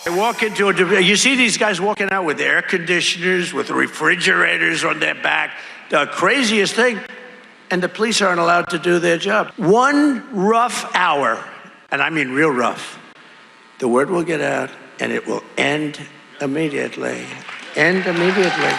I walk into a debate. You see these guys walking out with air conditioners, with refrigerators on their back, the craziest thing. And the police aren't allowed to do their job. One rough hour, and I mean real rough, the word will get out and it will end immediately. End immediately.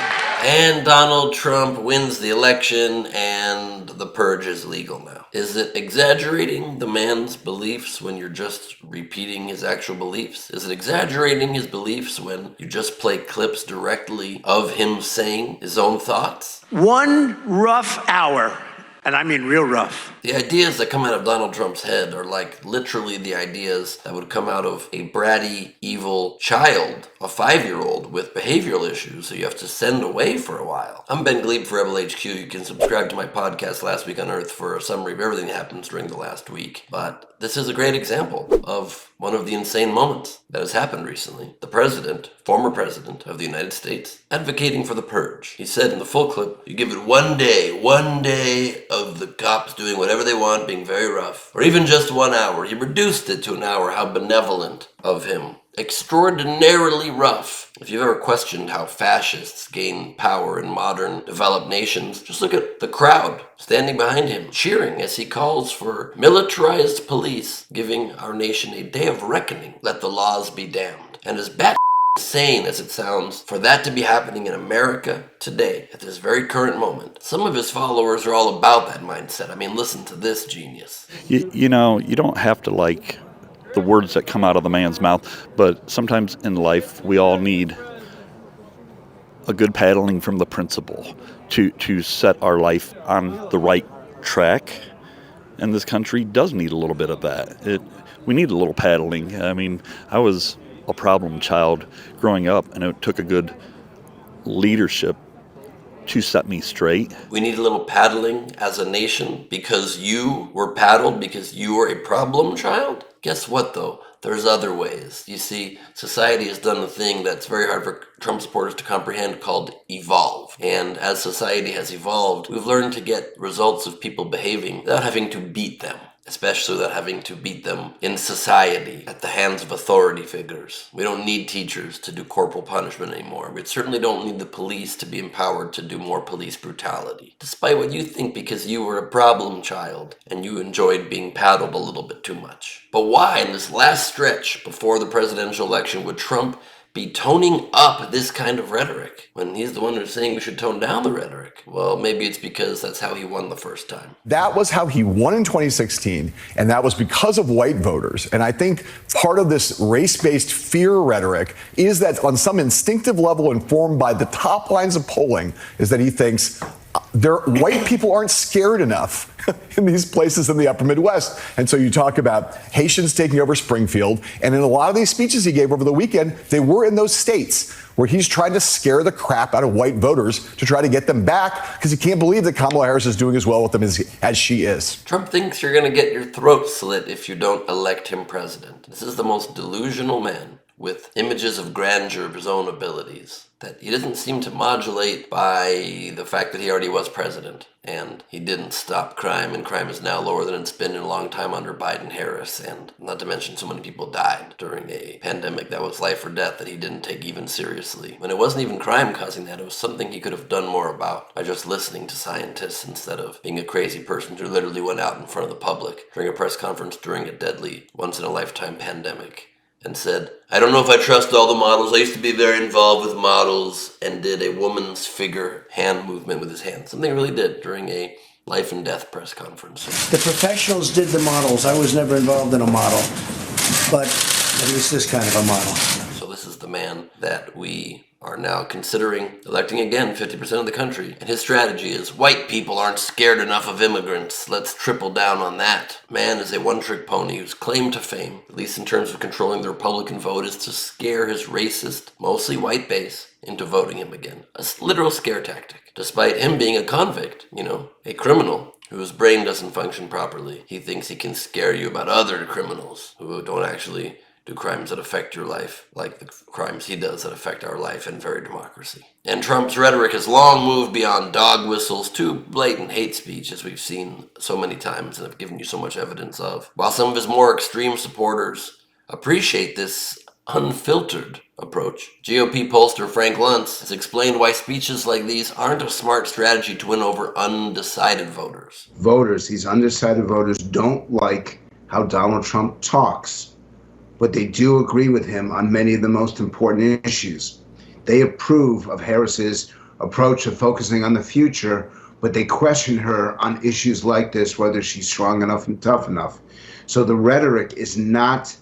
And Donald Trump wins the election and the purge is legal now. Is it exaggerating the man's beliefs when you're just repeating his actual beliefs? Is it exaggerating his beliefs when you just play clips directly of him saying his own thoughts? One rough hour, and I mean real rough. The ideas that come out of Donald Trump's head are like literally the ideas that would come out of a bratty, evil child, a 5-year-old with behavioral issues who you have to send away for a while. I'm Ben Gleib for Rebel HQ. You can subscribe to my podcast Last Week on Earth for a summary of everything that happens during the last week. But this is a great example of one of the insane moments that has happened recently. The president, former president of the United States, advocating for the purge. He said in the full clip, you give it one day of the cops doing whatever they want, being very rough, or even just 1 hour. He reduced it to an hour. How benevolent of him. Extraordinarily rough. If you've ever questioned how fascists gain power in modern developed nations, just look at the crowd standing behind him, cheering as he calls for militarized police, giving our nation a day of reckoning. Let the laws be damned. And as bat insane as it sounds for that to be happening in America today, at this very current moment, some of his followers are all about that mindset. I mean, listen to this genius. You know, you don't have to like the words that come out of the man's mouth, but sometimes in life we all need a good paddling from the principal to set our life on the right track. And this country does need a little bit of that. We need a little paddling. I mean, I was a problem child growing up, and it took a good leadership to set me straight. We need a little paddling as a nation because you were paddled because you were a problem child? Guess what, though? There's other ways. You see, society has done a thing that's very hard for Trump supporters to comprehend called evolve. And as society has evolved, we've learned to get results of people behaving without having to beat them. Especially without having to beat them in society at the hands of authority figures. We don't need teachers to do corporal punishment anymore. We certainly don't need the police to be empowered to do more police brutality. Despite what you think because you were a problem child and you enjoyed being paddled a little bit too much. But why in this last stretch before the presidential election would Trump be toning up this kind of rhetoric when he's the one who's saying we should tone down the rhetoric? Well, maybe it's because that's how he won the first time. That was how he won in 2016, and that was because of white voters. And I think part of this race-based fear rhetoric is that on some instinctive level informed by the top lines of polling is that he thinks white people aren't scared enough in these places in the upper Midwest. And so you talk about Haitians taking over Springfield. And in a lot of these speeches he gave over the weekend, they were in those states where he's trying to scare the crap out of white voters to try to get them back because he can't believe that Kamala Harris is doing as well with them as she is. Trump thinks you're going to get your throat slit if you don't elect him president. This is the most delusional man with images of grandeur of his own abilities that he doesn't seem to modulate by the fact that he already was president and he didn't stop crime, and crime is now lower than it's been in a long time under Biden-Harris, and not to mention so many people died during a pandemic that was life or death that he didn't take even seriously. When it wasn't even crime causing that, it was something he could have done more about by just listening to scientists instead of being a crazy person who literally went out in front of the public during a press conference during a deadly, once-in-a-lifetime pandemic and said, I don't know if I trust all the models. I used to be very involved with models, and did a woman's figure hand movement with his hand. Something he really did during a life and death press conference. The professionals did the models. I was never involved in a model, but at least this kind of a model. So this is the man that we are now considering electing again, 50% of the country. And his strategy is, white people aren't scared enough of immigrants. Let's triple down on that. Man is a one-trick pony whose claim to fame, at least in terms of controlling the Republican vote, is to scare his racist, mostly white base into voting him again. A literal scare tactic. Despite him being a convict, a criminal whose brain doesn't function properly, he thinks he can scare you about other criminals who don't actually do crimes that affect your life, like the crimes he does that affect our life and very democracy. And Trump's rhetoric has long moved beyond dog whistles to blatant hate speech, as we've seen so many times and have given you so much evidence of. While some of his more extreme supporters appreciate this unfiltered approach. GOP pollster Frank Luntz has explained why speeches like these aren't a smart strategy to win over undecided voters. Voters, these undecided voters, don't like how Donald Trump talks, but they do agree with him on many of the most important issues. They approve of Harris's approach of focusing on the future, but they question her on issues like this, whether she's strong enough and tough enough. So the rhetoric is not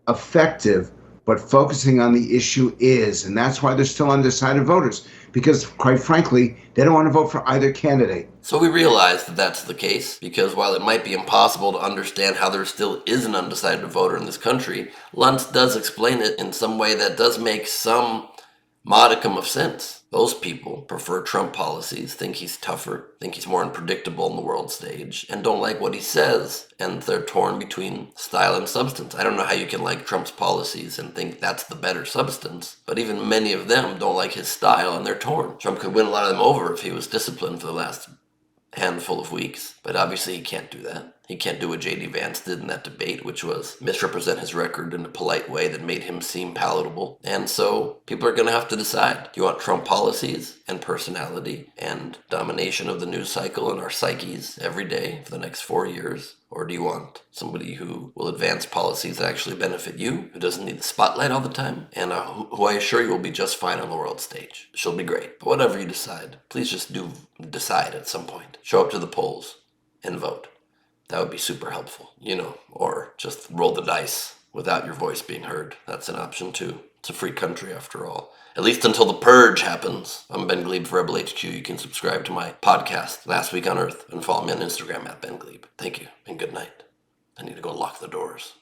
effective, but focusing on the issue is, and that's why they're still undecided voters, because quite frankly, they don't want to vote for either candidate. So we realize that that's the case, because while it might be impossible to understand how there still is an undecided voter in this country, Luntz does explain it in some way that does make some modicum of sense. Those people prefer Trump policies, think he's tougher, think he's more unpredictable on the world stage, and don't like what he says, and they're torn between style and substance. I don't know how you can like Trump's policies and think that's the better substance, but even many of them don't like his style, and they're torn. Trump could win a lot of them over if he was disciplined for the last handful of weeks, but obviously he can't do that. He can't do what J.D. Vance did in that debate, which was misrepresent his record in a polite way that made him seem palatable. And so people are going to have to decide. Do you want Trump policies and personality and domination of the news cycle and our psyches every day for the next 4 years? Or do you want somebody who will advance policies that actually benefit you, who doesn't need the spotlight all the time, and who I assure you will be just fine on the world stage? She'll be great. But whatever you decide, please just do decide at some point. Show up to the polls and vote. That would be super helpful, or just roll the dice without your voice being heard. That's an option too. It's a free country after all. At least until the Purge happens. I'm Ben Gleib for Rebel HQ. You can subscribe to my podcast, Last Week on Earth, and follow me on Instagram at Ben Gleib. Thank you, and good night. I need to go lock the doors.